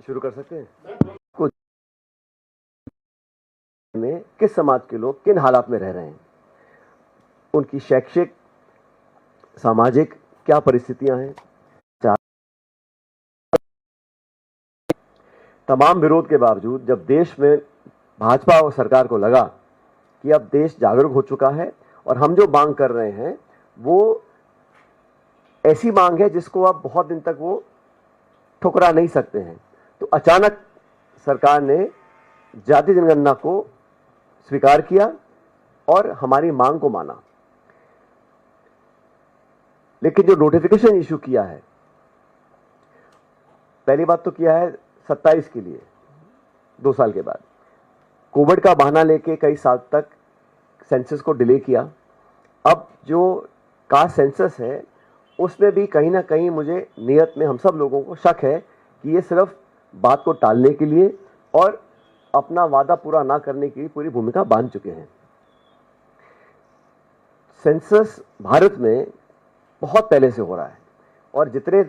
शुरू कर सकते हैं। कुछ में किस समाज के लोग किन हालात में रह रहे हैं, उनकी शैक्षिक सामाजिक क्या परिस्थितियां हैं। तमाम विरोध के बावजूद जब देश में भाजपा और सरकार को लगा कि अब देश जागरूक हो चुका है और हम जो मांग कर रहे हैं वो ऐसी मांग है जिसको आप बहुत दिन तक वो ठुकरा नहीं सकते हैं, तो अचानक सरकार ने जाति जनगणना को स्वीकार किया और हमारी मांग को माना। लेकिन जो नोटिफिकेशन इशू किया है, पहली बात तो किया है 27 के लिए, 2 साल के बाद कोविड का बहाना लेके कई साल तक सेंसस को डिले किया। अब जो कास्ट सेंसस है उसमें भी कहीं ना कहीं मुझे नियत में हम सब लोगों को शक है कि ये सिर्फ बात को टालने के लिए और अपना वादा पूरा ना करने की पूरी भूमिका बांध चुके हैं। सेंसस भारत में बहुत पहले से हो रहा है और जितने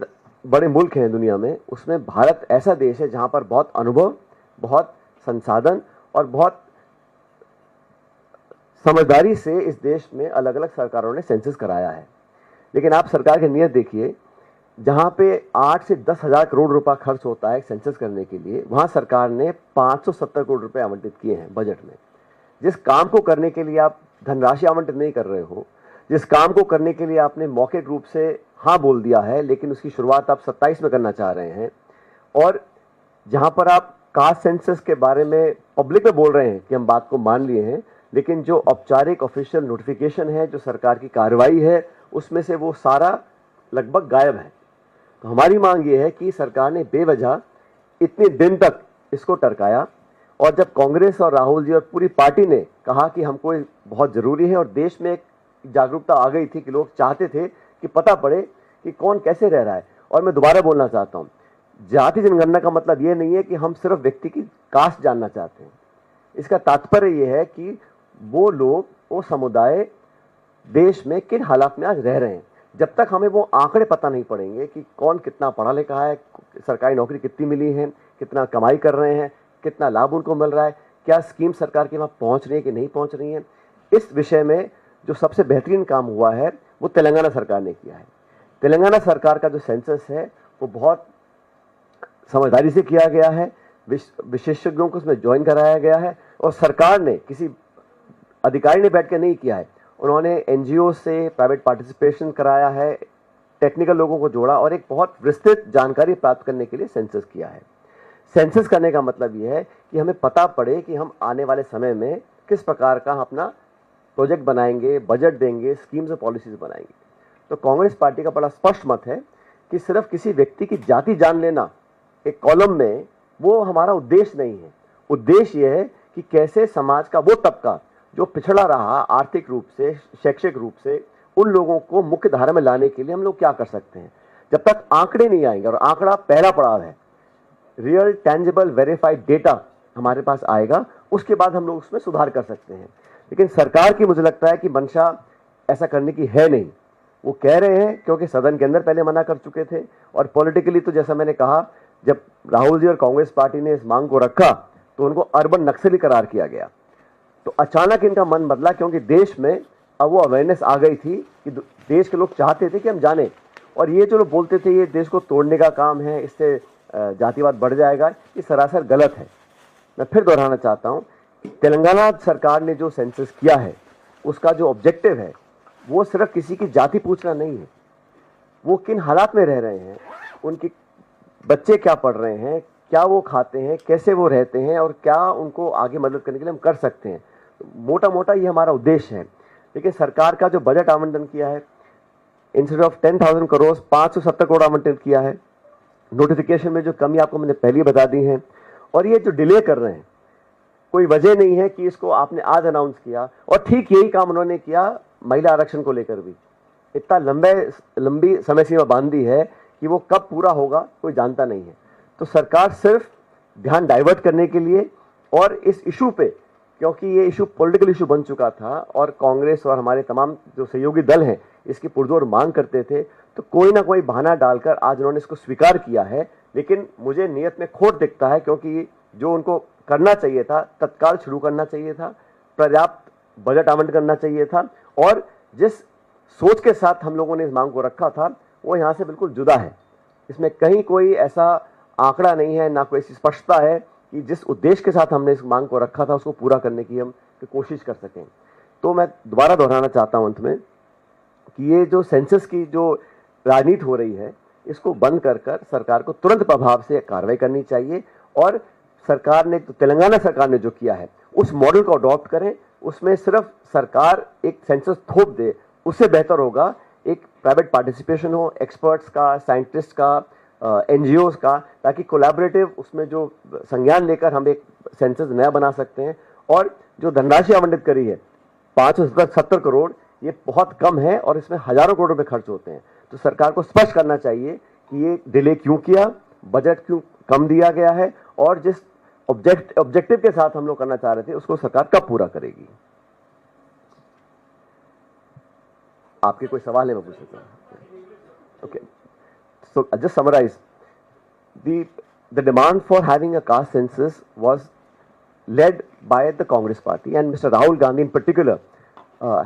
बड़े मुल्क हैं दुनिया में उसमें भारत ऐसा देश है जहां पर बहुत अनुभव, बहुत संसाधन और बहुत समझदारी से इस देश में अलग अलग सरकारों ने सेंसस कराया है। लेकिन आप सरकार की नीयत देखिए, जहां पे 8 से 10 हजार करोड़ रुपया खर्च होता है सेंसस करने के लिए, वहां सरकार ने 570 करोड़ रुपए आवंटित किए हैं बजट में। जिस काम को करने के लिए आप धनराशि आवंटित नहीं कर रहे हो, जिस काम को करने के लिए आपने मौखिक रूप से हाँ बोल दिया है लेकिन उसकी शुरुआत आप 27 में करना चाह रहे हैं, और जहां पर आप कास्ट सेंसस के बारे में पब्लिक में बोल रहे हैं कि हम बात को मान लिए हैं, लेकिन जो औपचारिक ऑफिशियल नोटिफिकेशन है, जो सरकार की कार्रवाई है, उसमें से वो सारा लगभग गायब है। तो हमारी मांग ये है कि सरकार ने बेवजह इतने दिन तक इसको टरकाया, और जब कांग्रेस और राहुल जी और पूरी पार्टी ने कहा कि हमको बहुत जरूरी है और देश में एक जागरूकता आ गई थी कि लोग चाहते थे कि पता पड़े कि कौन कैसे रह रहा है। और मैं दोबारा बोलना चाहता हूं, जाति जनगणना का मतलब यह नहीं है कि हम सिर्फ व्यक्ति की कास्ट जानना चाहते हैं। इसका तात्पर्य यह है कि वो लोग, वो समुदाय देश में किन हालात में आज रह रहे हैं। जब तक हमें वो आंकड़े पता नहीं पड़ेंगे कि कौन कितना पढ़ा लिखा है, सरकारी नौकरी कितनी मिली है, कितना कमाई कर रहे हैं, कितना लाभ उनको मिल रहा है, क्या स्कीम सरकार के वहां पहुंच रही है कि नहीं पहुंच रही है, इस विषय में जो सबसे बेहतरीन काम हुआ है वो तेलंगाना सरकार ने किया है। तेलंगाना सरकार का जो सेंसस है वो बहुत समझदारी से किया गया है, विशेषज्ञों को उसमें ज्वाइन कराया गया है, और सरकार ने किसी अधिकारी ने बैठ के नहीं किया है। उन्होंने एनजीओ से प्राइवेट पार्टिसिपेशन कराया है, टेक्निकल लोगों को जोड़ा और एक बहुत विस्तृत जानकारी प्राप्त करने के लिए सेंसस किया है। सेंसस करने का मतलब यह है कि हमें पता पड़े कि हम आने वाले समय में किस प्रकार का अपना प्रोजेक्ट बनाएंगे, बजट देंगे, स्कीम्स और पॉलिसीज बनाएंगे। तो कांग्रेस पार्टी का बड़ा स्पष्ट मत है कि सिर्फ किसी व्यक्ति की जाति जान लेना एक कॉलम में, वो हमारा उद्देश्य नहीं है। उद्देश्य यह है कि कैसे समाज का वो तबका जो पिछड़ा रहा आर्थिक रूप से, शैक्षिक रूप से, उन लोगों को मुख्य धारा में लाने के लिए हम लोग क्या कर सकते हैं। जब तक आंकड़े नहीं आएंगे, और आंकड़ा पहला पड़ाव है, रियल टेंजिबल वेरीफाइड डेटा हमारे पास आएगा, उसके बाद हम लोग उसमें सुधार कर सकते हैं। लेकिन सरकार की मुझे लगता है कि मंशा ऐसा करने की है नहीं। वो कह रहे हैं क्योंकि सदन के अंदर पहले मना कर चुके थे, और पॉलिटिकली तो जैसा मैंने कहा, जब राहुल जी और कांग्रेस पार्टी ने इस मांग को रखा तो उनको अर्बन नक्सली करार किया गया। तो अचानक इनका मन बदला क्योंकि देश में अब वो अवेयरनेस आ गई थी कि देश के लोग चाहते थे कि हम जाने, और ये जो लोग बोलते थे ये देश को तोड़ने का काम है, इससे जातिवाद बढ़ जाएगा, ये सरासर गलत है। मैं फिर दोहराना चाहता हूँ, तेलंगाना सरकार ने जो सेंसस किया है उसका जो ऑब्जेक्टिव है वो सिर्फ किसी की जाति पूछना नहीं है, वो किन हालात में रह रहे हैं, उनके बच्चे क्या पढ़ रहे हैं, क्या वो खाते हैं, कैसे वो रहते हैं, और क्या उनको आगे मदद करने के लिए हम कर सकते हैं। मोटा मोटा ये हमारा उद्देश्य है। लेकिन सरकार का जो बजट आवंटन किया है, इंस्टेड ऑफ 10,000 करोड़ 570 करोड़ आवंटित किया है। नोटिफिकेशन में जो कमी आपको मैंने पहले बता दी है, और ये जो डिले कर रहे हैं, कोई वजह नहीं है कि इसको आपने आज अनाउंस किया, और ठीक यही काम उन्होंने किया महिला आरक्षण को लेकर भी। इतना लंबी समय सीमा बांध दी है कि वो कब पूरा होगा कोई जानता नहीं है। तो सरकार सिर्फ ध्यान डाइवर्ट करने के लिए, और इस इशू पे, क्योंकि ये इशू पॉलिटिकल इशू बन चुका था और कांग्रेस और हमारे तमाम जो सहयोगी दल हैं इसकी पुरजोर मांग करते थे, तो कोई ना कोई बहाना डालकर आज उन्होंने इसको स्वीकार किया है, लेकिन मुझे नियत में खोट दिखता है, क्योंकि जो उनको करना चाहिए था तत्काल शुरू करना चाहिए था, पर्याप्त बजट आवंटन करना चाहिए था, और जिस सोच के साथ हम लोगों ने इस मांग को रखा था वो यहाँ से बिल्कुल जुदा है। इसमें कहीं कोई ऐसा आंकड़ा नहीं है, ना कोई ऐसी स्पष्टता है कि जिस उद्देश्य के साथ हमने इस मांग को रखा था उसको पूरा करने की हम कोशिश कर सकें। तो मैं दोबारा दोहराना चाहता हूं अंत में कि ये जो सेंसस की जो राजनीति हो रही है इसको बंद कर सरकार को तुरंत प्रभाव से कार्रवाई करनी चाहिए, और सरकार ने, तो तेलंगाना सरकार ने जो किया है उस मॉडल को अडॉप्ट करें। उसमें सिर्फ सरकार एक सेंसस थोप दे, उससे बेहतर होगा एक प्राइवेट पार्टिसिपेशन हो, एक्सपर्ट्स का, साइंटिस्ट का, एनजीओज का, ताकि कोलैबोरेटिव उसमें जो संज्ञान लेकर हम एक सेंसस नया बना सकते हैं। और जो धनराशि आवंटित करी है 570 करोड़, ये बहुत कम है और इसमें हजारों करोड़ रुपए खर्च होते हैं। तो सरकार को स्पष्ट करना चाहिए कि ये डिले क्यों किया, बजट क्यों कम दिया गया है, और जिस ऑब्जेक्टिव के साथ हम लोग करना चाह रहे थे उसको सरकार कब पूरा करेगी। आपके कोई सवाल है मैं पूछ सकता हूं? Okay, so just summarize, the demand for having a caste census was led by the Congress party, and Mr. Rahul Gandhi in particular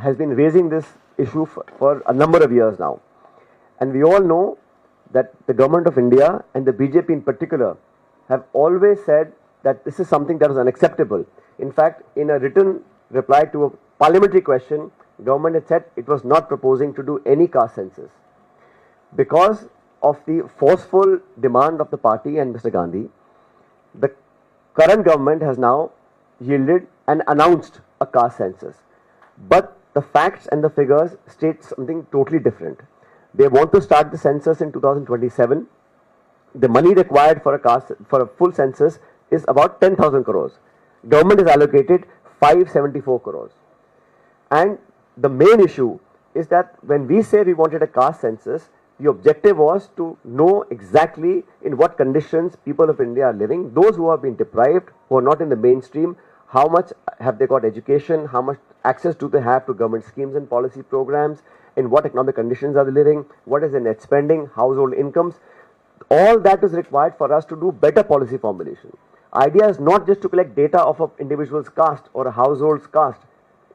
has been raising this issue for a number of years now. And we all know that the government of India and the BJP in particular have always said that this is something that is unacceptable. In fact, in a written reply to a parliamentary question, government had said it was not proposing to do any caste census. Because of the forceful demand of the party and Mr. Gandhi, the current government has now yielded and announced a caste census. But the facts and the figures state something totally different. They want to start the census in 2027. The money required for a full census is about 10,000 crores. Government has allocated 574 crores. And the main issue is that when we say we wanted a caste census, the objective was to know exactly in what conditions people of India are living, those who have been deprived, who are not in the mainstream, how much have they got education, how much access do they have to government schemes and policy programs, in what economic conditions are they living, what is their net spending, household incomes. All that is required for us to do better policy formulation. Idea is not just to collect data of an individual's caste or a household's caste.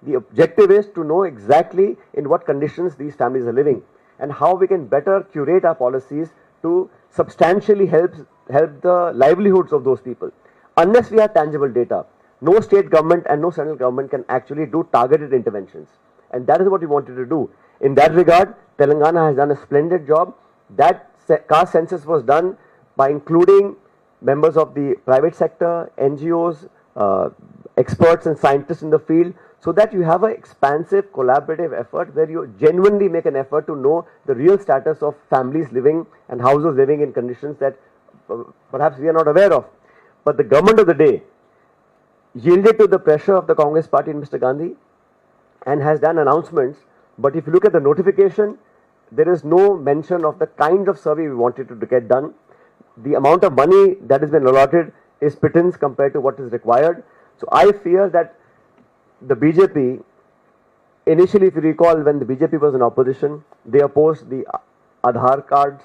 The objective is to know exactly in what conditions these families are living and how we can better curate our policies to substantially help the livelihoods of those people. Unless we have tangible data, no state government and no central government can actually do targeted interventions. And that is what we wanted to do. In that regard, Telangana has done a splendid job. That caste census was done by including members of the private sector, NGOs, experts and scientists in the field, so that you have an expansive collaborative effort where you genuinely make an effort to know the real status of families living and households living in conditions that perhaps we are not aware of. But the government of the day yielded to the pressure of the Congress party and Mr. Gandhi and has done announcements. But if you look at the notification, there is no mention of the kind of survey we wanted to get done. The amount of money that has been allotted is pittance compared to what is required. So I fear that the BJP, initially if you recall when the BJP was in opposition, they opposed the Aadhaar cards,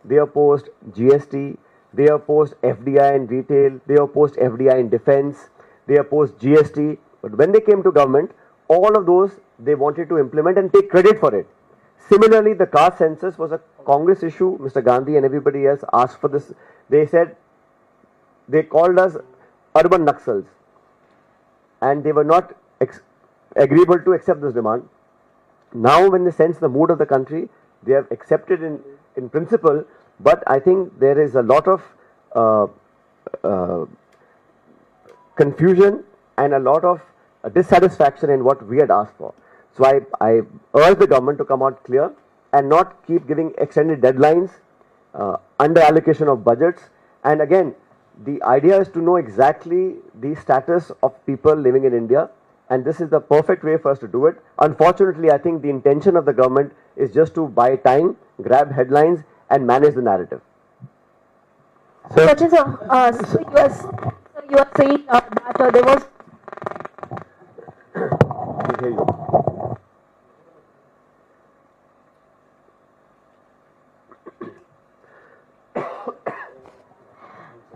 they opposed GST, they opposed FDI in retail, they opposed FDI in defense, they opposed GST. But when they came to government, all of those they wanted to implement and take credit for it. Similarly, the caste census was a Congress issue. Mr. Gandhi and everybody else asked for this. They said, they called us urban Naxals, and they were not agreeable to accept this demand. Now, when they sense the mood of the country, they have accepted in principle, but I think there is a lot of confusion and a lot of dissatisfaction in what we had asked for. So I urge the government to come out clear and not keep giving extended deadlines, under allocation of budgets. And again, the idea is to know exactly the status of people living in India, and this is the perfect way for us to do it. Unfortunately, I think the intention of the government is just to buy time, grab headlines, and manage the narrative. So you are saying that there was. I hear you.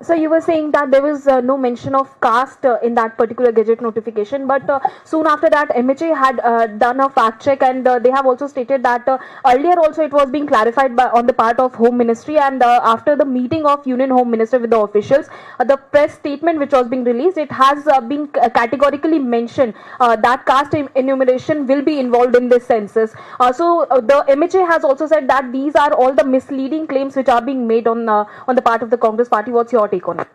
So you were saying that there was no mention of caste in that particular gazette notification, but soon after that, MHA had done a fact check, and they have also stated that earlier also it was being clarified on the part of Home Ministry, and after the meeting of Union Home Minister with the officials, the press statement which was being released, it has been categorically mentioned that caste enumeration will be involved in this census. The MHA has also said that these are all the misleading claims which are being made on the part of the Congress Party. What's your take on it?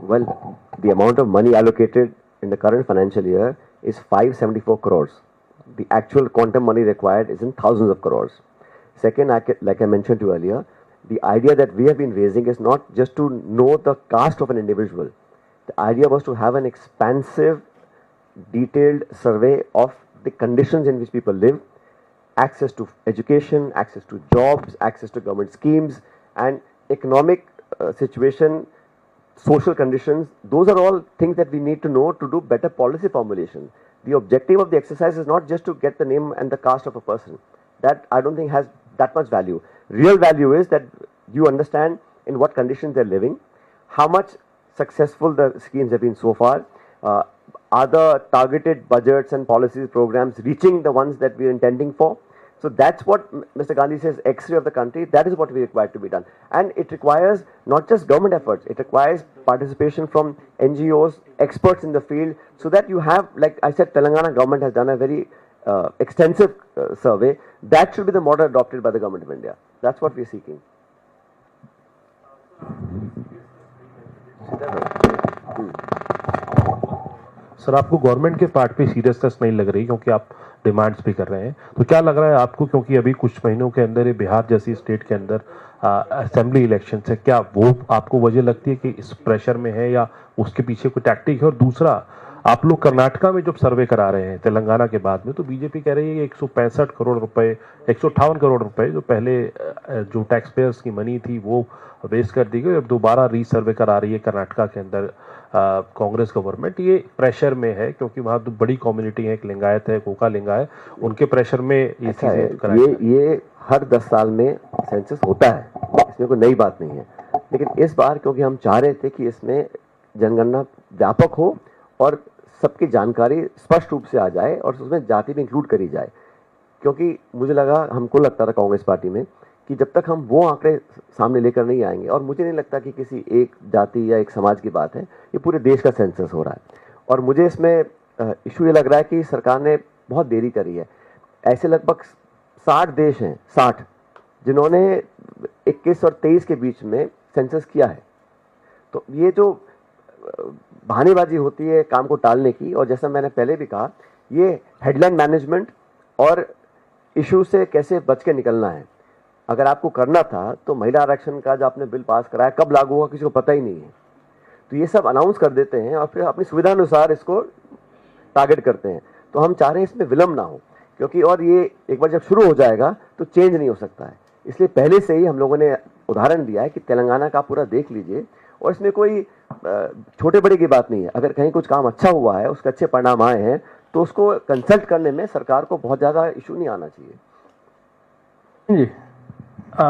Well, the amount of money allocated in the current financial year is 574 crores. The actual quantum money required is in thousands of crores. Second, like I mentioned to you earlier, the idea that we have been raising is not just to know the caste of an individual. The idea was to have an expansive, detailed survey of the conditions in which people live, access to education, access to jobs, access to government schemes, and economic situation, social conditions. Those are all things that we need to know to do better policy formulation. The objective of the exercise is not just to get the name and the caste of a person. That I don't think has that much value. Real value is that you understand in what conditions they're living, how much successful the schemes have been so far, are the targeted budgets and policies programs reaching the ones that we are intending for. So that's what Mr. Gandhi says, X-ray of the country. That is what we require to be done. And it requires not just government efforts, it requires participation from NGOs, experts in the field, so that you have, like I said, Telangana government has done a very extensive survey. That should be the model adopted by the government of India. That's what we're seeking. Sir, आपको government के part पे seriousness नहीं लग रही क्योंकि आप demands भी कर रहे हैं, तो क्या लग रहा है आपको, क्योंकि अभी कुछ महीनों के अंदर ये बिहार जैसी स्टेट के अंदर असेंबली इलेक्शन है, क्या वो आपको वजह लगती है कि इस प्रेशर में है या उसके पीछे कोई टैक्टिक है? और दूसरा, आप लोग कर्नाटका में जब सर्वे करा रहे हैं तेलंगाना के बाद में, तो बीजेपी कह रही है 165 करोड़ रुपए, 158 करोड़ रुपए जो पहले जो टैक्स पेयर्स की मनी थी वो वेस्ट कर दी गई, अब दोबारा रीसर्वे करा रही है कर्नाटका के अंदर कांग्रेस गवर्नमेंट। ये प्रेशर में है क्योंकि वहाँ तो बड़ी कम्युनिटी है, एक लिंगायत है, कोका लिंगायत, उनके प्रेशर में ये चीजें ये हर 10 साल में सेंसस होता है, इसमें कोई नई बात नहीं है। लेकिन इस बार क्योंकि हम चाह रहे थे कि इसमें जनगणना व्यापक हो और सबकी जानकारी स्पष्ट रूप से आ जाए और उसमें जाति भी इंक्लूड करी जाए, क्योंकि मुझे लगा, हमको लगता था कांग्रेस पार्टी में कि जब तक हम वो आंकड़े सामने लेकर नहीं आएंगे, और मुझे नहीं लगता कि किसी एक जाति या एक समाज की बात है, ये पूरे देश का सेंसस हो रहा है। और मुझे इसमें इशू ये लग रहा है कि सरकार ने बहुत देरी करी है। ऐसे लगभग 60 देश हैं, 60, जिन्होंने 21 और 23 के बीच में सेंसस किया है। तो ये जो बहानेबाजी होती है काम को टालने की, और जैसा मैंने पहले भी कहा, ये हेडलाइन मैनेजमेंट और इशू से कैसे बच के निकलना है। अगर आपको करना था तो महिला आरक्षण का जो आपने बिल पास कराया कब लागू होगा किसी को पता ही नहीं है, तो ये सब अनाउंस कर देते हैं और फिर अपनी सुविधा अनुसार इसको टारगेट करते हैं। तो हम चाह रहे हैं इसमें विलंब ना हो, क्योंकि और ये एक बार जब शुरू हो जाएगा तो चेंज नहीं हो सकता है। इसलिए पहले से ही हम लोगों ने उदाहरण दिया है कि तेलंगाना का पूरा देख लीजिए, और इसमें कोई छोटे बड़े की बात नहीं है। अगर कहीं कुछ काम अच्छा हुआ है, उसके अच्छे परिणाम आए हैं, तो उसको कंसल्ट करने में सरकार को बहुत ज़्यादा इशू नहीं आना चाहिए। जी,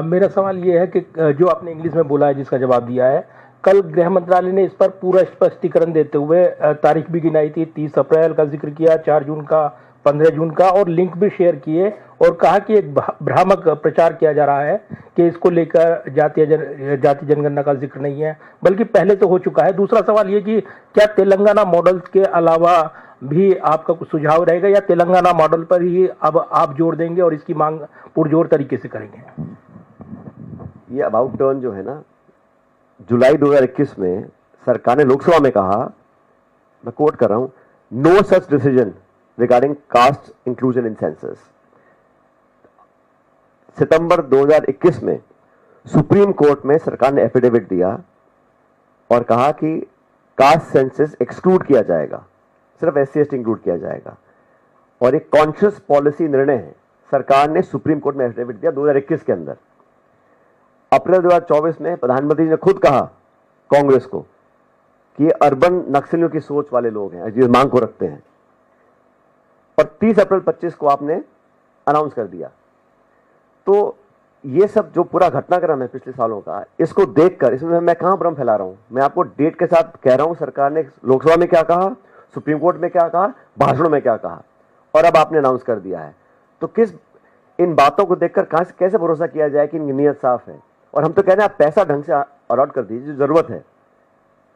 मेरा सवाल ये है कि जो आपने इंग्लिश में बोला है, जिसका जवाब दिया है, कल गृह मंत्रालय ने इस पर पूरा स्पष्टीकरण देते हुए तारीख भी गिनाई थी, 30 अप्रैल का जिक्र किया, 4 जून का, 15 जून का, और लिंक भी शेयर किए और कहा कि एक भ्रामक प्रचार किया जा रहा है कि इसको लेकर जाति जनगणना का जिक्र नहीं है, बल्कि पहले तो हो चुका है। दूसरा सवाल ये कि क्या तेलंगाना मॉडल के अलावा भी आपका कुछ सुझाव रहेगा, या तेलंगाना मॉडल पर ही अब आप जोर देंगे और इसकी मांग पुरजोर तरीके से करेंगे? ये अबाउट टर्न जो है ना, जुलाई 2021 में सरकार ने लोकसभा में कहा, मैं कोट कर रहा हूं, no such decision regarding caste inclusion in census. सितंबर 2021 में सुप्रीम कोर्ट में सरकार ने एफिडेविट दिया और कहा कि कास्ट सेंसस एक्सक्लूड किया जाएगा, सिर्फ SC/ST इंक्लूड किया जाएगा, और एक कॉन्शियस पॉलिसी निर्णय है। सरकार ने सुप्रीम कोर्ट में एफिडेविट दिया 2021 के अंदर। अप्रैल 2024 में प्रधानमंत्री ने खुद कहा कांग्रेस को कि ये अर्बन नक्सलियों की सोच वाले लोग हैं, जिस मांग को रखते हैं, और 30 अप्रैल 25 को आपने अनाउंस कर दिया। तो ये सब जो पूरा घटनाक्रम है पिछले सालों का, इसको देखकर इसमें मैं कहां भ्रम फैला रहा हूं? मैं आपको डेट के साथ कह रहा हूं सरकार ने लोकसभा में क्या कहा, सुप्रीम कोर्ट में क्या कहा, भाषणों में क्या कहा, और अब आपने अनाउंस कर दिया है। तो किस इन बातों को देखकर कैसे भरोसा किया जाए कि इनकी नीयत साफ है? और हम तो कह रहे हैं आप पैसा ढंग से अलॉट कर दीजिए, जो जरूरत है।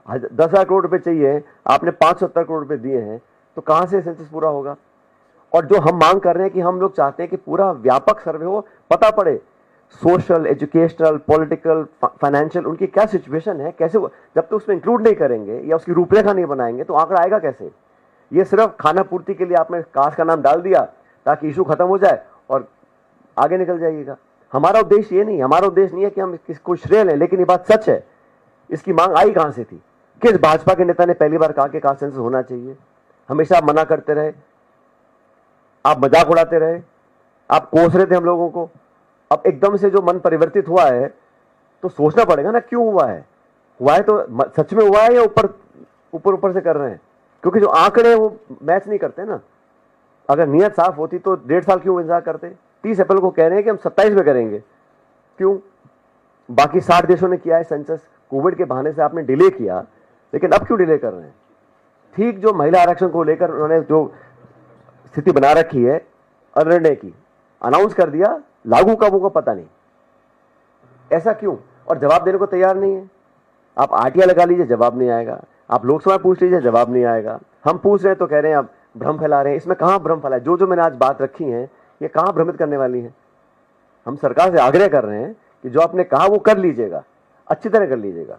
10,000 करोड़ रुपए चाहिए, आपने 570 करोड़ रुपए दिए हैं, तो कहां से सेंसस पूरा होगा? और जो हम मांग कर रहे हैं कि हम लोग चाहते हैं कि पूरा व्यापक सर्वे हो, पता पड़े सोशल, एजुकेशनल, पॉलिटिकल, फाइनेंशियल उनकी क्या सिचुएशन है, कैसे जब तक उसमें इंक्लूड नहीं करेंगे या उसकी रूपरेखा नहीं बनाएंगे तो आंकड़ा आएगा कैसे? ये सिर्फ खाना पूर्ति के लिए आपने कास्ट का नाम डाल दिया ताकि इशू खत्म हो जाए और आगे निकल जाइएगा। हमारा उद्देश्य ये नहीं, हमारा उद्देश्य नहीं है कि हम किसको श्रेय लें, लेकिन ये बात सच है। इसकी मांग आई कहां से थी? किस भाजपा के नेता ने पहली बार कहा कि कास्ट सेंसस होना चाहिए? हमेशा आप मना करते रहे, आप मजाक उड़ाते रहे, आप कोस रहे थे हम लोगों को। अब एकदम से जो मन परिवर्तित हुआ है तो सोचना पड़ेगा ना क्यों हुआ है। हुआ है तो सच में हुआ है या ऊपर से कर रहे हैं? क्योंकि जो आंकड़े हैं वो मैच नहीं करते ना। अगर नियत साफ होती तो 1.5 साल क्यों इंतजार करते? 30 अप्रैल को कह रहे हैं कि हम 27 में करेंगे, क्यों? बाकी 60 देशों ने किया है सेंसस, कोविड के बहाने से आपने डिले किया, लेकिन अब क्यों डिले कर रहे हैं? ठीक जो महिला आरक्षण को लेकर उन्होंने जो स्थिति बना रखी है निर्णय की, अनाउंस कर दिया, लागू कब होगा पता नहीं। ऐसा क्यों? और जवाब देने को तैयार नहीं है। आप आरटीआई लगा लीजिए, जवाब नहीं आएगा। आप लोकसभा पूछ लीजिए, जवाब नहीं आएगा। हम पूछ रहे हैं तो कह रहे हैं आप भ्रम फैला रहे हैं। इसमें कहां भ्रम फैला है? जो मैंने आज बात रखी है ये कहां भ्रमित करने वाली है? हम सरकार से आग्रह कर रहे हैं कि जो आपने कहा वो कर लीजिएगा, अच्छी तरह कर लीजिएगा।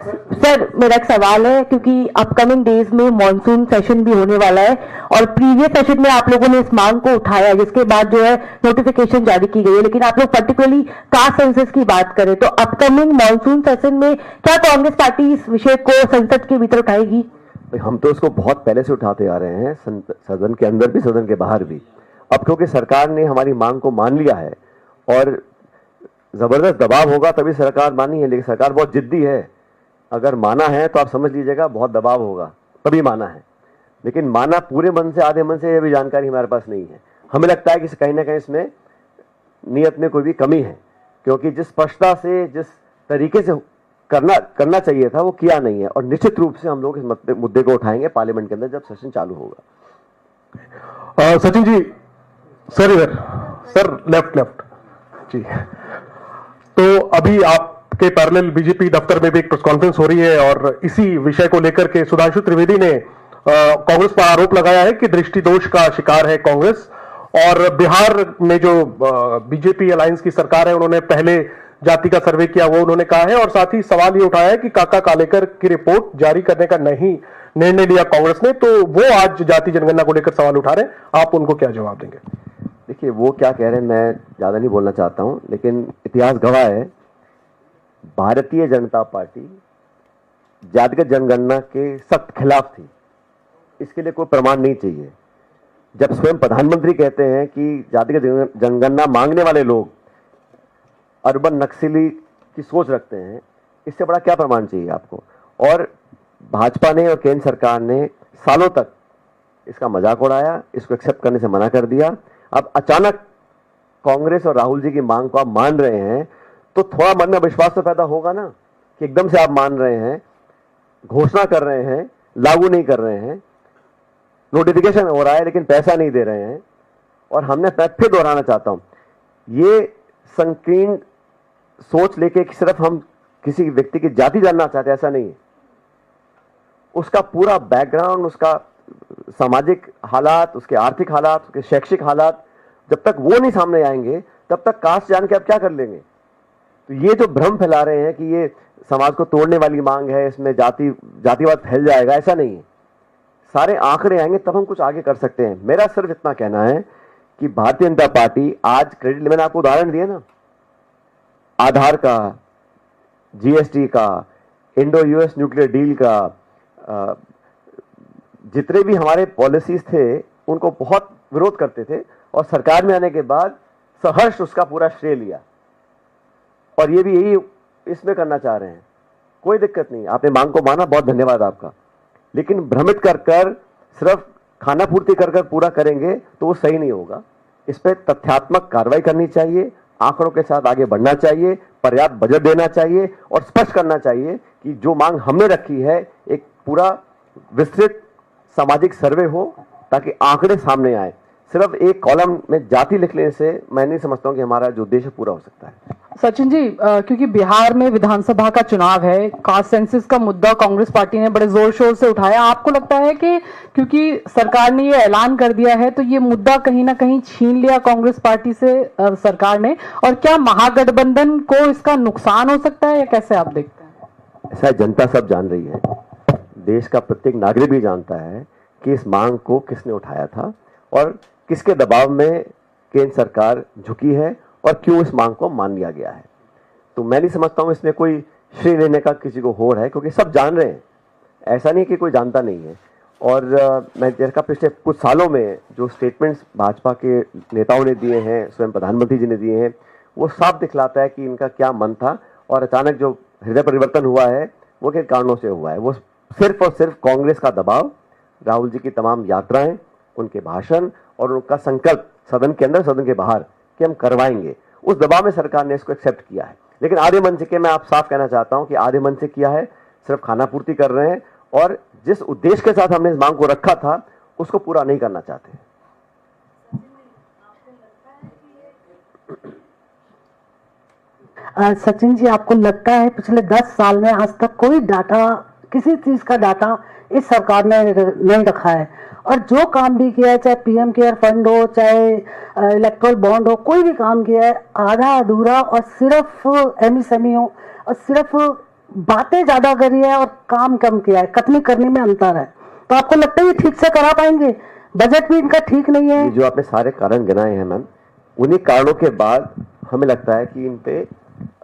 सर, मेरा एक सवाल है, क्योंकि अपकमिंग डेज में मॉनसून सेशन भी होने वाला है और प्रीवियस सेशन में आप लोगों ने इस मांग को उठाया, जिसके बाद जो है नोटिफिकेशन जारी की गई है, लेकिन आप लोग पर्टिकुलरली कास्ट सेंसस की बात करें तो अपकमिंग मॉनसून सेशन में क्या कांग्रेस पार्टी इस विषय को संसद के भीतर उठाएगी? हम तो इसको बहुत पहले से उठाते आ रहे हैं, सदन के अंदर भी सदन के बाहर भी। अब क्योंकि सरकार ने हमारी मांग को मान लिया है और जबरदस्त दबाव होगा तभी सरकार मानी है, लेकिन सरकार बहुत जिद्दी है। अगर माना है तो आप समझ लीजिएगा बहुत दबाव होगा तभी माना है, लेकिन माना पूरे मन से आधे मन से ये भी जानकारी हमारे पास नहीं है। हमें लगता है कि कहीं ना कहीं इसमें नियत में कोई भी कमी है, क्योंकि जिस स्पष्टता से जिस तरीके से करना चाहिए था वो किया नहीं है। और निश्चित रूप से हम लोग इस मुद्दे को उठाएंगे पार्लियामेंट के अंदर जब सेशन चालू होगा। सचिन जी, सर इधर, सर लेफ्ट जी। तो अभी आपके पैरेलल बीजेपी दफ्तर में भी एक प्रेस कॉन्फ्रेंस हो रही है और इसी विषय को लेकर के सुधांशु त्रिवेदी ने कांग्रेस पर आरोप लगाया है कि दृष्टि दोष का शिकार है कांग्रेस। और बिहार में जो बीजेपी अलायंस की सरकार है उन्होंने पहले जाति का सर्वे किया, वो उन्होंने कहा है। और साथ ही सवाल ये उठाया है कि काका कालेकर की रिपोर्ट जारी करने का नहीं निर्णय लिया कांग्रेस ने, तो वो आज जाति जनगणना को लेकर सवाल उठा रहे हैं। आप उनको क्या जवाब देंगे? देखिए वो क्या कह रहे हैं मैं ज्यादा नहीं बोलना चाहता हूं, लेकिन इतिहास गवाह है भारतीय जनता पार्टी जातिगत जनगणना के सख्त खिलाफ थी। इसके लिए कोई प्रमाण नहीं चाहिए। जब स्वयं प्रधानमंत्री कहते हैं कि जातिगत जनगणना मांगने वाले लोग अर्बन नक्सली की सोच रखते हैं, इससे बड़ा क्या प्रमाण चाहिए आपको? और भाजपा ने और केंद्र सरकार ने सालों तक इसका मजाक उड़ाया, इसको एक्सेप्ट करने से मना कर दिया। अब अचानक कांग्रेस और राहुल जी की मांग को आप मान रहे हैं तो थोड़ा मन में विश्वास तो पैदा होगा ना कि एकदम से आप मान रहे हैं, घोषणा कर रहे हैं, लागू नहीं कर रहे हैं, नोटिफिकेशन हो रहा है लेकिन पैसा नहीं दे रहे हैं। और हमने फिर दोहराना चाहता हूं, ये संकीर्ण सोच लेके कि सिर्फ हम किसी व्यक्ति की जाति जानना चाहते हैं, ऐसा नहीं है। उसका पूरा बैकग्राउंड, उसका सामाजिक हालात, उसके आर्थिक हालात, उसके शैक्षिक हालात, जब तक वो नहीं सामने आएंगे तब तक कास्ट जान के आप क्या कर लेंगे? तो ये जो भ्रम फैला रहे हैं कि ये समाज को तोड़ने वाली मांग है, इसमें जातिवाद फैल जाएगा, ऐसा नहीं है। सारे आंकड़े आएंगे तब हम कुछ आगे कर सकते हैं। मेरा सिर्फ इतना कहना है कि भारतीय जनता पार्टी आज क्रेडिट, मैंने आपको उदाहरण दिया ना, आधार का, जीएसटी का, इंडो यूएस न्यूक्लियर डील का, जितने भी हमारे पॉलिसीज थे उनको बहुत विरोध करते थे और सरकार में आने के बाद सहर्ष उसका पूरा श्रेय लिया। और ये भी यही इसमें करना चाह रहे हैं। कोई दिक्कत नहीं, आपने मांग को माना, बहुत धन्यवाद आपका। लेकिन भ्रमित कर सिर्फ खाना पूर्ति कर पूरा करेंगे तो वो सही नहीं होगा। इस पर तथ्यात्मक कार्रवाई करनी चाहिए, आंकड़ों के साथ आगे बढ़ना चाहिए, पर्याप्त बजट देना चाहिए और स्पष्ट करना चाहिए कि जो मांग हमने रखी है एक पूरा विस्तृत सामाजिक सर्वे हो ताकि आंकड़े सामने आए। सिर्फ एक कॉलम में जाति लिख लेने से मैं नहीं समझता हूं कि हमारा जो उद्देश्य पूरा हो सकता है। सचिन जी, क्योंकि बिहार में विधानसभा का चुनाव है, कास्ट सेंसस का मुद्दा कांग्रेस पार्टी ने बड़े जोर शोर से उठाया। आपको लगता है कि क्योंकि सरकार ने ये ऐलान कर दिया है तो ये मुद्दा कहीं ना कहीं छीन लिया कांग्रेस पार्टी से सरकार ने, और क्या महागठबंधन को इसका नुकसान हो सकता है या कैसे आप देखते हैं? ऐसा जनता सब जान रही है, देश का प्रत्येक नागरिक भी जानता है कि इस मांग को किसने उठाया था और किसके दबाव में केंद्र सरकार झुकी है और क्यों इस मांग को मान लिया गया है। तो मैं नहीं समझता हूं इसमें कोई श्रेय लेने का किसी को होड़ है, क्योंकि सब जान रहे हैं, ऐसा नहीं कि कोई जानता नहीं है। और मैं देखा पिछले कुछ सालों में जो स्टेटमेंट्स भाजपा के नेताओं ने दिए हैं, स्वयं प्रधानमंत्री जी ने दिए हैं, वो साफ दिखलाता है कि इनका क्या मन था और अचानक जो हृदय परिवर्तन हुआ है वो किन कारणों से हुआ है। वो सिर्फ और सिर्फ कांग्रेस का दबाव, राहुल जी की तमाम यात्राएं, उनके भाषण और उनका संकल्प सदन के अंदर सदन के बाहर कि हम करवाएंगे, उस दबाव में सरकार ने इसको एक्सेप्ट किया है। लेकिन आधे मन से, मैं आप साफ कहना चाहता हूं कि आधे मन से किया है, सिर्फ खाना पूर्ति कर रहे हैं और जिस उद्देश्य के साथ हमने इस मांग को रखा था उसको पूरा नहीं करना चाहते। सचिन जी, आपको लगता है पिछले 10 साल में आज तक कोई डाटा, किसी चीज का डाटा इस सरकार ने नहीं रखा है, और जो काम भी किया है, चाहे पीएम केयर फंड हो, चाहे इलेक्ट्रल बॉन्ड हो, कोई भी काम किया है आधा अधूरा और सिर्फ एमएसएमई हो और सिर्फ बातें ज्यादा करी है और काम कम किया है, कटनी करने में अंतर है। तो आपको लगता है ये ठीक से करा पाएंगे? बजट भी इनका ठीक नहीं है। जो आपने सारे कारण गिनाए हैं मैम, उन्हीं कारणों के बाद हमें लगता है कि इन पे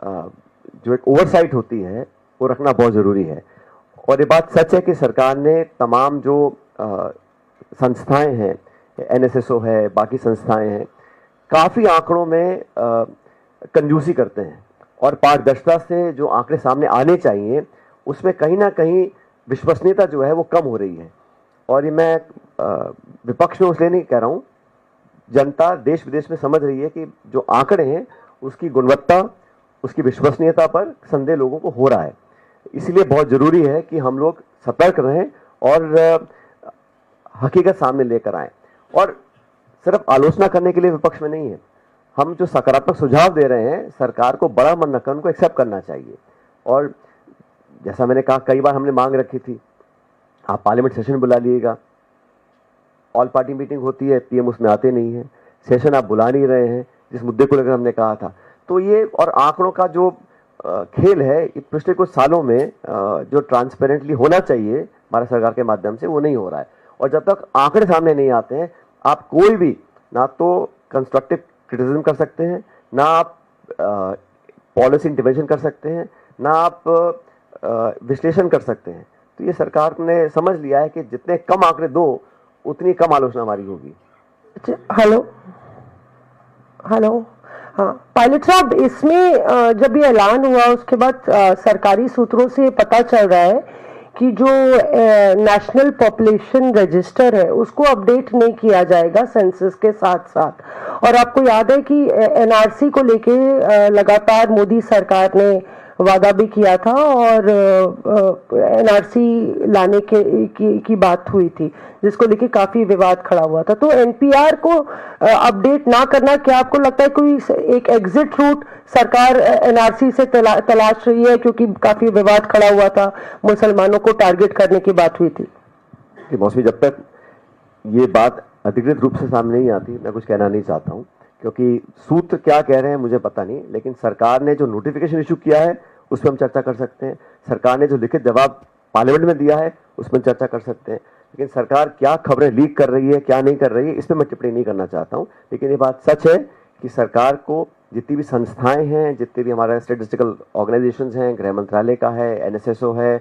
जो एक ओवरसाइट होती है वो रखना बहुत जरूरी है। और ये बात सच है कि सरकार ने तमाम जो संस्थाएं हैं, एनएसएसओ है, बाकी संस्थाएं हैं, काफी आंकड़ों में कंजूसी करते हैं और पारदर्शिता से जो आंकड़े सामने आने चाहिए उसमें कहीं ना कहीं विश्वसनीयता जो है वो कम हो रही है। और ये मैं विपक्ष में इसलिए नहीं कह रहा हूं, जनता देश विदेश में समझ रही है कि जो आंकड़े हैं उसकी गुणवत्ता, उसकी विश्वसनीयता पर संदेह लोगों को हो रहा है। इसलिए बहुत जरूरी है कि हम लोग सतर्क रहें और हकीकत सामने लेकर आएं। और सिर्फ आलोचना करने के लिए विपक्ष में नहीं है, हम जो सकारात्मक सुझाव दे रहे हैं सरकार को बड़ा मन रखकर उनको एक्सेप्ट करना चाहिए। और जैसा मैंने कहा, कई बार हमने मांग रखी थी, आप पार्लियामेंट सेशन बुला लीजिएगा, ऑल पार्टी मीटिंग होती है, पीएम उसमें आते नहीं है, सेशन आप बुला नहीं रहे हैं जिस मुद्दे को लेकर हमने कहा था। तो ये और आंकड़ों का जो खेल है पिछले कुछ सालों में जो ट्रांसपेरेंटली होना चाहिए भारत सरकार के माध्यम से, वो नहीं हो रहा है। और जब तक आंकड़े सामने नहीं आते हैं, आप कोई भी ना तो कंस्ट्रक्टिव क्रिटिसिज्म कर सकते हैं, ना आप पॉलिसी इंटरवेंशन कर सकते हैं, ना आप विश्लेषण कर सकते हैं। तो ये सरकार ने समझ लिया है कि जितने कम आंकड़े दो उतनी कम आलोचना हमारी होगी। हेलो हेलो, हाँ पायलट साहब, इसमें जब ये ऐलान हुआ उसके बाद सरकारी सूत्रों से पता चल रहा है कि जो नेशनल पॉपुलेशन रजिस्टर है उसको अपडेट नहीं किया जाएगा सेंसस के साथ साथ। और आपको याद है कि एनआरसी को लेके लगातार मोदी सरकार ने वादा भी किया था और एनआरसी लाने की बात हुई थी, जिसको लेके काफी विवाद खड़ा हुआ था। तो एनपीआर को अपडेट ना करना, क्या आपको लगता है कोई एक एग्जिट रूट सरकार एनआरसी से तलाश रही है, क्योंकि काफी विवाद खड़ा हुआ था, मुसलमानों को टारगेट करने की बात हुई थी? मौसमी, जब तक ये बात अधिकृत रूप से सामने नहीं आती मैं कुछ कहना नहीं चाहता हूँ, क्योंकि सूत्र क्या कह रहे हैं मुझे पता नहीं। लेकिन सरकार ने जो नोटिफिकेशन इशू किया है उस पर हम चर्चा कर सकते हैं, सरकार ने जो लिखित जवाब पार्लियामेंट में दिया है उस पर चर्चा कर सकते हैं। लेकिन सरकार क्या खबरें लीक कर रही है, क्या नहीं कर रही है, इस पर मैं टिप्पणी नहीं करना चाहता हूँ। लेकिन ये बात सच है कि सरकार को जितनी भी संस्थाएं हैं, जितने भी हमारे स्टैटिस्टिकल ऑर्गेनाइजेशंस हैं, गृह मंत्रालय का है, एनएसएसओ है,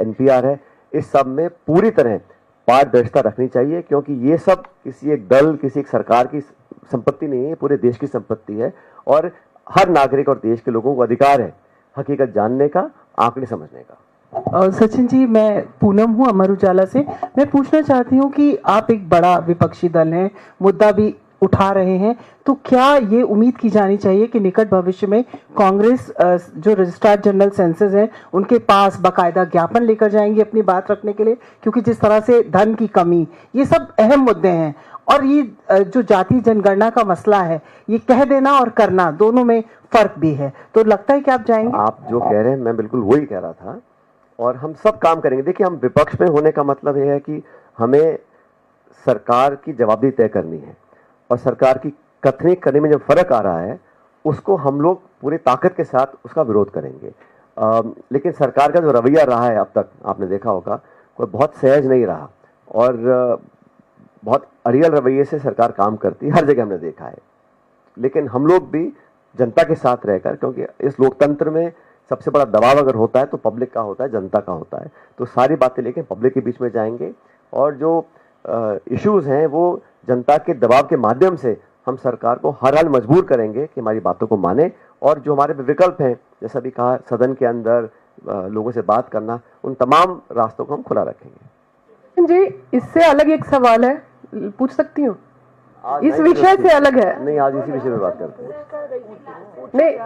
एनपीआर है, इस सब में पूरी तरह पारदर्शिता रखनी चाहिए, क्योंकि ये सब किसी एक दल, किसी एक सरकार की संपत्ति नहीं है, पूरे देश की संपत्ति है। और हर नागरिक और देश के लोगों को अधिकार है हकीकत जानने का, आंकड़े समझने का। सचिन जी, मैं पूनम हूँ अमर उजाला से। मैं पूछना चाहती हूँ कि आप एक बड़ा विपक्षी दल हैं, मुद्दा भी उठा रहे हैं, तो क्या ये उम्मीद की जानी चाहिए कि निकट भविष्य में कांग्रेस जो रजिस्ट्रार जनरल सेंसस हैं उनके पास बाकायदा ज्ञापन लेकर जाएंगे अपनी बात रखने के लिए? क्योंकि जिस तरह से धन की कमी, ये सब अहम मुद्दे हैं, और ये जो जाति जनगणना का मसला है, ये कह देना और करना दोनों में फर्क भी है, तो लगता है कि आप जाएंगे? आप जो कह रहे हैं मैं बिल्कुल वही कह रहा था, और हम सब काम करेंगे। देखिए, हम विपक्ष में होने का मतलब यह है कि हमें सरकार की जवाबदेही तय करनी है, और सरकार की कथनी करने में जब फर्क आ रहा है उसको हम लोग पूरी ताकत के साथ उसका विरोध करेंगे। लेकिन सरकार का जो रवैया रहा है अब तक, आपने देखा होगा, कोई बहुत सहज नहीं रहा, और बहुत अड़ियल रवैये से सरकार काम करती है, हर जगह हमने देखा है। लेकिन हम लोग भी जनता के साथ रहकर, क्योंकि इस लोकतंत्र में सबसे बड़ा दबाव अगर होता है तो पब्लिक का होता है, जनता का होता है, तो सारी बातें लेके पब्लिक के बीच में जाएंगे, और जो इश्यूज हैं वो जनता के दबाव के माध्यम से हम सरकार को हर हाल मजबूर करेंगे कि हमारी बातों को माने, और जो हमारे विकल्प हैं, जैसा भी कहा, सदन के अंदर लोगों से बात करना, उन तमाम रास्तों को हम खुला रखेंगे। जी, इससे अलग एक सवाल है, पूछ सकती हूँ? इस विषय से अलग है। नहीं, आज इसी विषय में बात करते हैं। नहीं,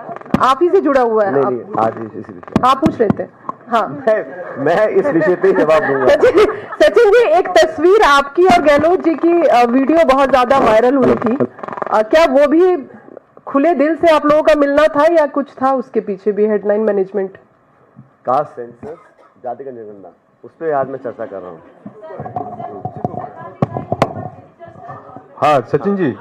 आप ही से जुड़ा हुआ है। नहीं, आज इसी विषय। आप पूछ रहे थे। हाँ, मैं इस विषय पे जवाब दूंगा। सचिन जी, एक तस्वीर आपकी और गहलोत जी की वीडियो बहुत ज्यादा वायरल हुई थी, क्या वो भी खुले दिल से आप लोगों का मिलना था या कुछ था उसके पीछे भी? हेडलाइन मैनेजमेंट, कास्ट सेंसस, जाति का जनगणना, उस पर आज मैं चर्चा कर रहा हूँ। हाँ सचिन जी,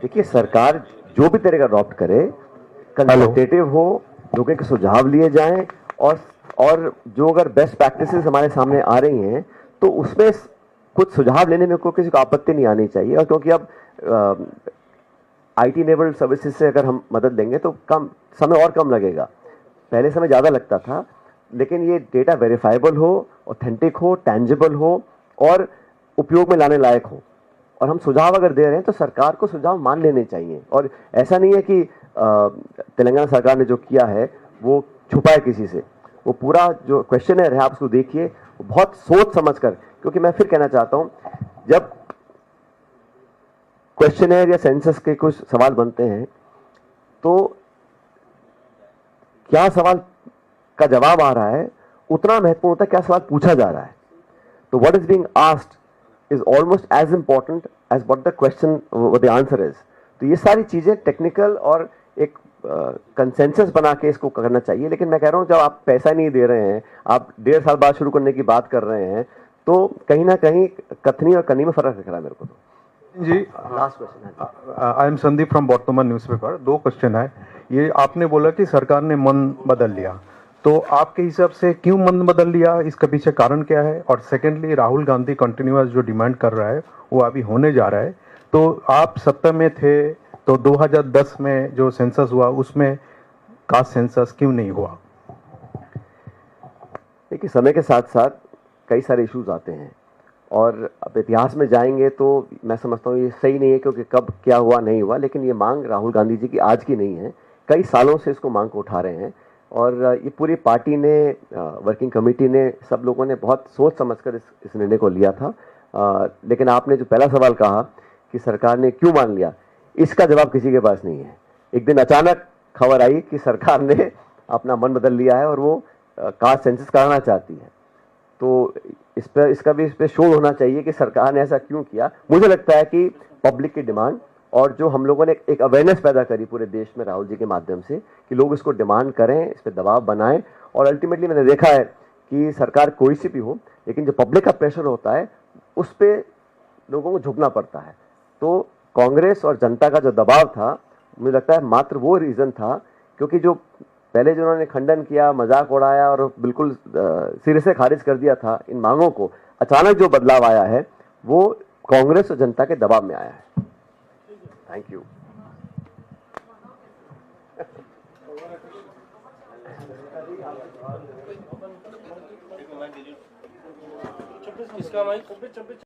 देखिए, सरकार जो भी तरीका अडॉप्ट करे, कंसल्टेटिव हो, लोगों के सुझाव लिए जाएं, और जो अगर बेस्ट प्रैक्टिसेस हमारे सामने आ रही हैं तो उसमें कुछ सुझाव लेने में कोई किसी को आपत्ति नहीं आनी चाहिए। और क्योंकि अब आईटी इनेबल्ड सर्विसेज से अगर हम मदद लेंगे तो कम समय और कम लगेगा, पहले समय ज़्यादा लगता था, लेकिन ये डेटा वेरीफाइबल हो, ऑथेंटिक हो, टेंजिबल हो, और उपयोग में लाने लायक हो। और हम सुझाव अगर दे रहे हैं तो सरकार को सुझाव मान लेने चाहिए, और ऐसा नहीं है कि तेलंगाना सरकार ने जो किया है वो छुपाए किसी से। वो पूरा जो क्वेश्चनर है, आप उसको देखिए, बहुत सोच समझ कर, क्योंकि मैं फिर कहना चाहता हूं, जब क्वेश्चनर या सेंसस के कुछ सवाल बनते हैं तो क्या सवाल का जवाब आ रहा है उतना महत्वपूर्ण होता है क्या सवाल पूछा जा रहा है। तो what is being asked is almost as important as what the question, what the answer is. तो ये सारी चीजें टेक्निकल और एक कंसेंसस बना के इसको करना चाहिए। लेकिन मैं कह रहा हूँ, जब आप पैसा नहीं दे रहे हैं, आप 1.5 साल बाद शुरू करने की बात कर रहे हैं, तो कहीं ना कहीं कथनी और कनी में फर्क दिख रहा है मेरे को। तो जी, last question, I am Sandeep from Vartaman newspaper. 2 question है। ये आपने बोला कि सरकार ने मन बदल लिया, तो आपके हिसाब से क्यों मन बदल लिया, इसके पीछे कारण क्या है? और सेकेंडली, राहुल गांधी कंटिन्यूअस जो डिमांड कर रहा है वो अभी होने जा रहा है, तो आप सत्ता में थे तो 2010 में जो सेंसस हुआ उसमें कास्ट सेंसस क्यों नहीं हुआ? देखिए, समय के साथ साथ कई सारे इश्यूज आते हैं, और अब इतिहास में जाएंगे तो मैं समझता हूँ ये सही नहीं है, क्योंकि कब क्या हुआ नहीं हुआ। लेकिन ये मांग राहुल गांधी जी की आज की नहीं है, कई सालों से इसको मांग को उठा रहे हैं, और ये पूरी पार्टी ने, वर्किंग कमेटी ने, सब लोगों ने बहुत सोच समझकर इस निर्णय को लिया था। लेकिन आपने जो पहला सवाल कहा कि सरकार ने क्यों मान लिया, इसका जवाब किसी के पास नहीं है। एक दिन अचानक खबर आई कि सरकार ने अपना मन बदल लिया है और वो कास्ट सेंसस कराना चाहती है, तो इसका भी इस पर शोध होना चाहिए कि सरकार ने ऐसा क्यों किया। मुझे लगता है कि पब्लिक की डिमांड, और जो हम लोगों ने एक अवेयरनेस पैदा करी पूरे देश में राहुल जी के माध्यम से, कि लोग इसको डिमांड करें, इस पर दबाव बनाएं, और अल्टीमेटली मैंने देखा है कि सरकार कोई सी भी हो, लेकिन जो पब्लिक का प्रेशर होता है उस पर लोगों को झुकना पड़ता है। तो कांग्रेस और जनता का जो दबाव था, मुझे लगता है मात्र वो रीज़न था, क्योंकि जो पहले जो उन्होंने खंडन किया, मजाक उड़ाया और बिल्कुल सिरे से खारिज कर दिया था इन मांगों को, अचानक जो बदलाव आया है वो कांग्रेस और जनता के दबाव में आया है। Thank you. किसका माइक?